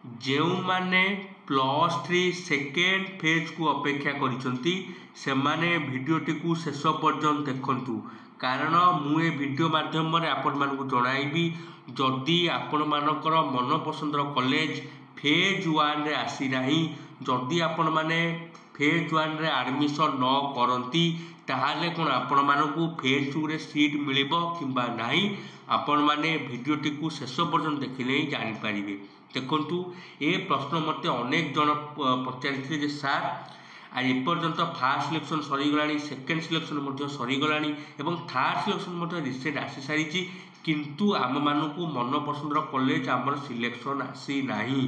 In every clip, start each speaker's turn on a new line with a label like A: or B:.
A: जो मैंने +3 second phase को अपेक्षा करिसेंती सेमाने भिडियोटी को शेष पर्यंत देखंतु कारण मुझे भिडियो माध्यम आपण मानक जणाइबी जदि आपण मानकर मन पसंदर कॉलेज फेज 1 रे आसी नाही जदि आपण माने फेज 1 रे एडमिशन न करंती ताहाले कोन आपण मानकू फेज 2 रे सीट मिलिबो किंबा नाही आपण माने भिडियोटी को शेष पर्यंत देखिले ही जानि पारिबे। देखंतु ए प्रश्न मते अनेक जन पचारिथिले जे सार आज एपर्यंत फास्ट सिलेक्शन सरीगलानी सेकेंड सिलेक्शन सरीगलानी एवं थर्ड सिलेक्शन रिसेंट आसी सारी किंतु आम मानू मन पसंदर कॉलेज आमर सिलेक्शन आसी नाही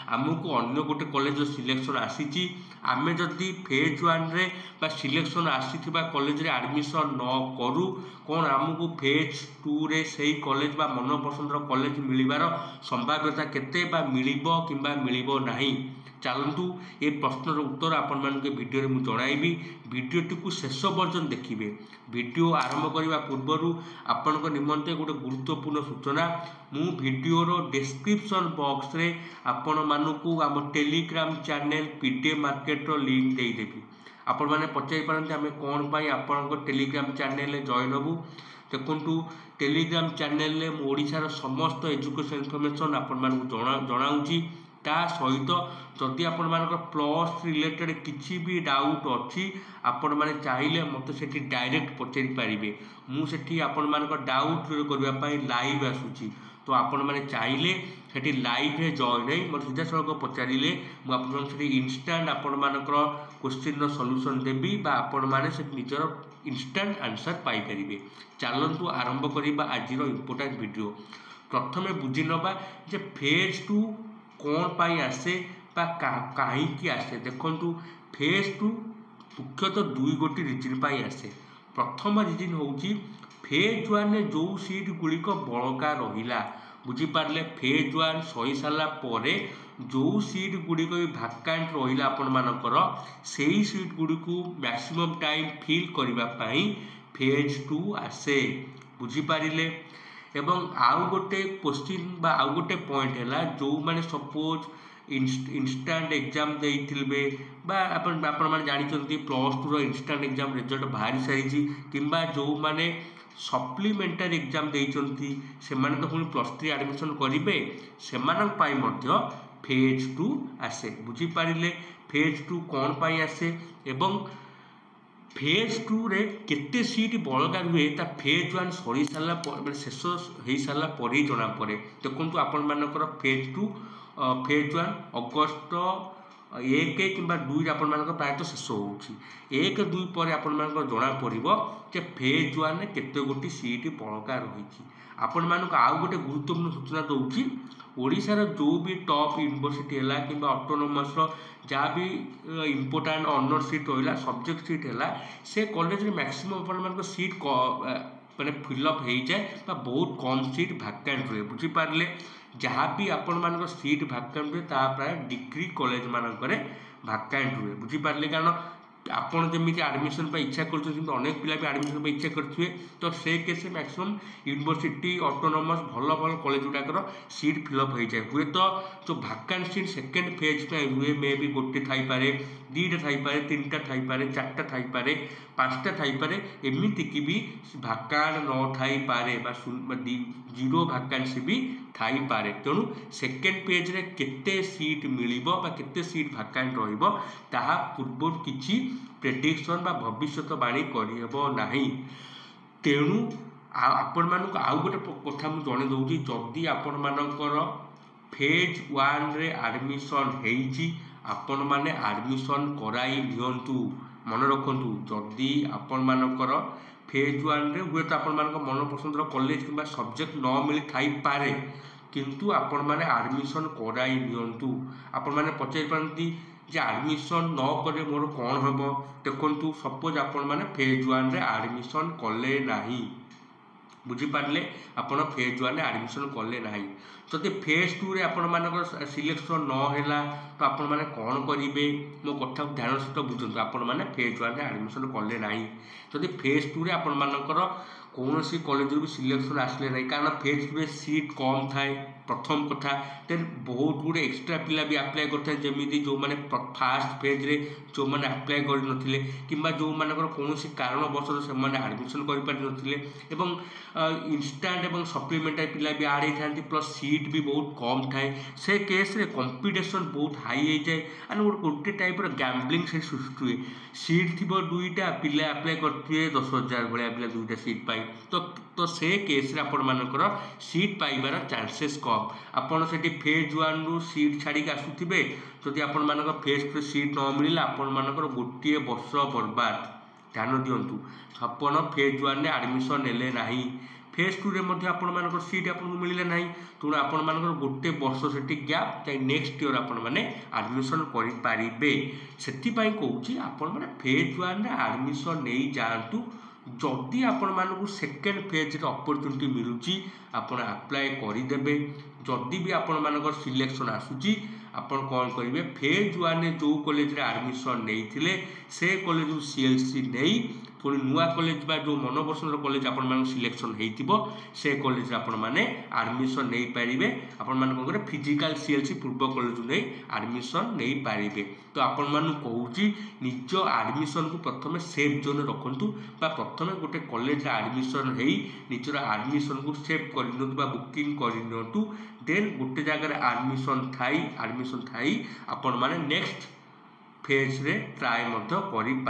A: आमको अन्य गोटे कॉलेज सिलेक्शन आसी आमे जदि फेज 1 रे बा सिलेक्शन आसी कॉलेज रे एडमिशन न करू कौन आमको फेज 2 रे सही कॉलेज बा मन पसंदर कॉलेज मिलिबार संभाव्यता केते बा मिलिबो किंबा मिलिबो नाही। चलतु ये प्रश्नर उत्तर आपण मानके वीडियो रे मु जणाइबी वीडियोटी को शेष पर्यंत देखिए। वीडियो आरंभ करने पूर्वर आपण निमंते गोटे गुरुत्वपूर्ण सूचना मु वीडियोर डिस्क्रिप्शन बॉक्स रे आपण मानकू आम Telegram channel PDF market link देदेवी आपण मैंने पचारि पारती आम कौन पाई आपण टेलीग्राम चैनल जॉइन हबू। देखु टेलीग्राम चैनल में ओडिशार समस्त एजुकेशन इनफॉरमेशन आपण मानकू जनाऊँगी ता सहित जदि आपण मानक प्लस रिलेटेड किसी भी डाउट अच्छी आपण माने चाहिए मत से डायरेक्ट पचारि पारिबे मुझे आपण मानक डाउट करने लाइव आसूची तो आपण माने चाहिए सेठी लाइव रे जॉइन है मत सीधा सड़क पचारे मुझे इनस्टाट आपण मानकर क्वेश्चन सॉल्यूशन देबी बा आपण माने से निजर इनस्टाट आंसर पाई परिबे। चलंतु आरंभ करिबा आजिर इंपोर्टेंट वीडियो। प्रथमे बुझी नबा जे फेज 2 कौन पाई आसे कहीं आसे। देखु फेज 2 मुख्यतः दुई गोटी रिजन पाई आसे। प्रथम रिजन हूँ फेज 1 ने जो सीट गुड़िक बड़का रहा बुझीपारे फेज 1 सही सारापर जो सीट गुड़िक भाकांट रहा आपण मानकर से सीट गुड़िक मैक्सिमम टाइम फिल करने फेज 2 आसे बुझीपारे। एवं आउ गोटे क्वेश्चन बा आउ गोटे पॉइंट है जो मैंने सपोज इंस्टांट एग्जाम देइथिलबे बा आपण माने जानिचंती +2 इंस्टांट एग्जाम रिजल्ट बाहरी सारी किंबा जो माने सप्लीमेंटरी एग्जाम देइचंती से माने तो पुनी +3 एडमिशन करिवे सेमानक पाई मध्य फेज 2 आसे बुझी पारिले। फेज 2 कौन पाई आसे एवं फेज 2 रे केते सीट बड़का रुए ता फेज 1 सरी सारा मैंने शेष हो सारा पर ही जना पड़े। देखो आपण मानकर फेज 1 अगस्त 1 कि 2 आपण मानक प्रायतः शेष हो 1-2 पर आपण मानक जना पड़ो जे फेज 1 केते गोटी सीट बड़का रही। आपण मानक आउ गोटे गुरुत्वपूर्ण सूचना दूसरी ओडिशार जो भी टॉप यूनिवर्सिटी है कि ऑटोनोमस जहाँ भी इम्पोर्टाट ऑनर सीट रहा सब्जेक्ट सीट है से कॉलेज में मैक्सिमम सीट मैंने फिलअप हो जाए बहुत कम सीट भाकांट रहे बुझीपारे जहाँ भी आपण मान सीट भाकांट रहे प्राय डिग्री कॉलेज मानक भाकांट रहे बुझीपारे कारण आपण जमी आडमिशन इच्छा कर अनेक पिला भी आडमिशन इच्छा करेंगे तो से केस मैक्सिमम यूनिवर्सिटी ऑटोनोमस भल भल कॉलेज गुड़ाकर सीट फिलअप हो जाए हुए तो जो भाकांट सीट सेकेंड फेज में हुए मे भी गोटे थाईपे 2टा थाईपे 3टा थाईपे 4टा थाईपे 5टा थाईपे एमतीक भी भाकांट न थाईपे जीरो भाकांसी भी थाईपे तेणु सेकेंड पेज रे केते सीट मिलिबो बा केते सीट भाकांट रहिबो ताहा पूर्व किछि प्रेडिक्शन बा भविष्यवाणी करहब नाही। तेणु आपण मानक आउ गोटे कथा मुझे जन दूसरी जदि आपण मानकर फेज 1 रे एडमिशन होइछि आपण माने एडमिशन कराई नियंतु मन रखंतु जदि आपण मानकर फेज 1 रे हुए तो आपण मानक मन पसंदर कॉलेज किंबा सब्जेक्ट न मिली थाई पारे किंतु आपण माने एडमिशन कराई नियंतु। आपण माने पचारि पारती जे एडमिशन न करे मोर कौन हम देखु सपोज आपण माने फेज 1 रे एडमिशन कले नाही बुझीपारे आपण फेज 1 एडमिशन कले ना जदि फेज 2 रे आपण मानकर सिलेक्शन नहला तो आपण माने कौन करेंगे मो कथा ध्यान सहित बुझंतु आपण माने फेज 1 एडमिशन कले ना जदि फेज 2 रे आपण मानकर कौन सी कॉलेज भी सिलेक्शन आसले ना कारण फेज 2 रे सीट कम थाए प्रथम कथा देन बहुत गुड़े एक्सट्रा पिला भी आप्लाय करते जमी जो मैंने फास्ट फेज्रे जो मैंने आप्लाय कर नथिले किंबा जो मानकर कौन कारणवश से आडमिशन कर इंस्टाट और सप्लीमेंटारी पिला भी आड होती प्लस सीट भी बहुत कम थाए से केस रे कंपटीशन बहुत हाई हो जाए एंड गोटे टाइप गैम्बलिंग से सृष्टि हुए सीट थी दुईटा पिला आप्लाय करते 10,000 भाया पिला दुईटा सीट पाई तो से केस रे आपण मानकर सीट पाइबार चांसेस कम आपड़ से फेज 1 रु सीट छाड़ी आसुवे जदि आपण मानक फेज 2 सीट न मिलला आपण मानकर गोटे वर्ष बर्बाद ध्यान दिंतु आपण फेज 1 रे आडमिशन नेले नाही फेज 2 रे मध्य आपण मानकर सीट आपको मिलले नाही तेणु आपण मानकर गोटे वर्ष से गैप चाहे नेक्स्ट ईयर आपण माने आडमिशन करें से कहूँ आपण मैंने फेज 1 रे आडमिशन नहीं जातु जदि आपण मानक सेकेंड फेज रे अपॉर्चुनिटी मिलूची आपण अप्लाई करदेवे जदि भी आपण मानकर सिलेक्शन आसूची आपण कौन करेंगे फेज 1 रे जो कॉलेज रे एडमिशन नहीं से कॉलेज सीएलसी नहीं पुणी नुआ कॉलेज बा जो मनपसंद कॉलेज आपण मान सिलेक्शन होइतिबो से कॉलेज आपण माने एडमिशन नहीं पारिबे आपण मान को फिजिकल सीएलसी पूर्व कॉलेज नहीं एडमिशन नहीं पारिबे तो आपण मान कहूची निज एडमिशन को प्रथम सेफ जोन रखंतु बा प्रथम गोटे कॉलेज एडमिशन हेई निजर एडमिशन को सेफ करनियंतु बा बुकिंग करनियंतु देन गोटे जगह एडमिशन थाई आपण माने नेक्स्ट फेज रे ट्राए करें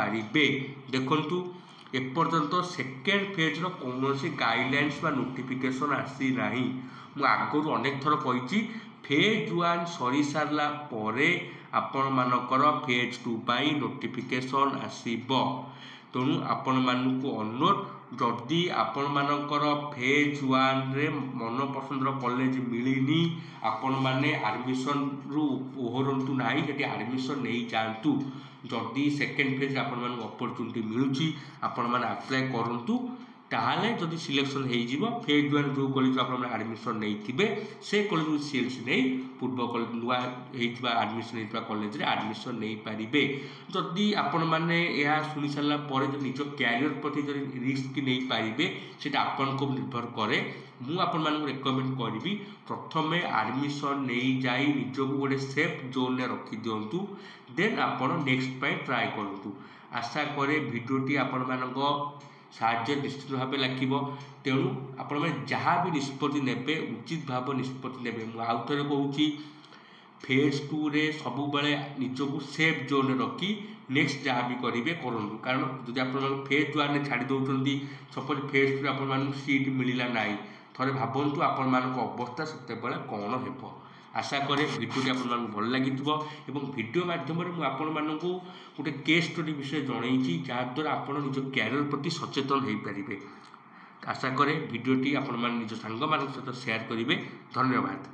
A: देखु एपर्यंत सेकेंड फेज कौन गाइडलाइंस बा नोटिफिकेशन आसी नाही मु आगु अनेक थर कही फेज 1 सरी सारा आपण मानकर फेज 2 पाई नोटिफिकेशन आसीबो तेणु आपण मानकु अनुरोध जदि आपण मानकर फेज 1 रे मन पसंद कॉलेज मिलनी आपण माने एडमिशन रु ओहरंतु नाही सेठी एडमिशन नहीं जातु जदि सेकेंड फेज आपण मान अपॉर्चुनिटी मिलूची आपण मान अप्लाई करंतु ताहाले जदि सिलेक्शन हो फेज 1 जो कॉलेज आप एडमिशन नहीं से कॉलेज सीएलसी नहीं पूर्व कॉलेज नुआ एडमिशन होता कॉलेज रे एडमिशन नहीं पारिबे जदि आपण माने यह सुनी सारा पर निज कैरियर प्रति रिस्क नहीं पारिबे सेटा आपन को निर्भर करे मु आपण मान रेकमेंड करी प्रथम एडमिशन नहीं जाई निजको गोटे सेफ जोन रखी दिंतु देन आपण नेक्स्ट पाई ट्राए करूँ आशा करे भिडियोटी आपण मानक साहाଯ୍ୟ निश्चित भाव लगे तेणु आपण मैंने जहाँ भी निष्पत्ति ने उचित भाव निष्पत्ति ने मुझे आउ थे कहूँ फेज 2 रे सब बेले निजको सेफ जोन रखी नेक्स्ट जहाँ भी करेंगे करूँ कारण जब आप फेज 1 रे छाड़ी दौरान सपोज फेज 2 आप सीट मिलला ना थे भावतु आपण मान अवस्था से कौन हो आशा करे भिडियोटी आपन भल लगी भिडियो माध्यम मुझे गोटे केस स्टडी विषय जनई जहाद्वारा आप निज कैरियर प्रति सचेतन हो पारे आशा करे भिडियोटी आपण निज सांग सहित शेयर करेंगे धन्यवाद।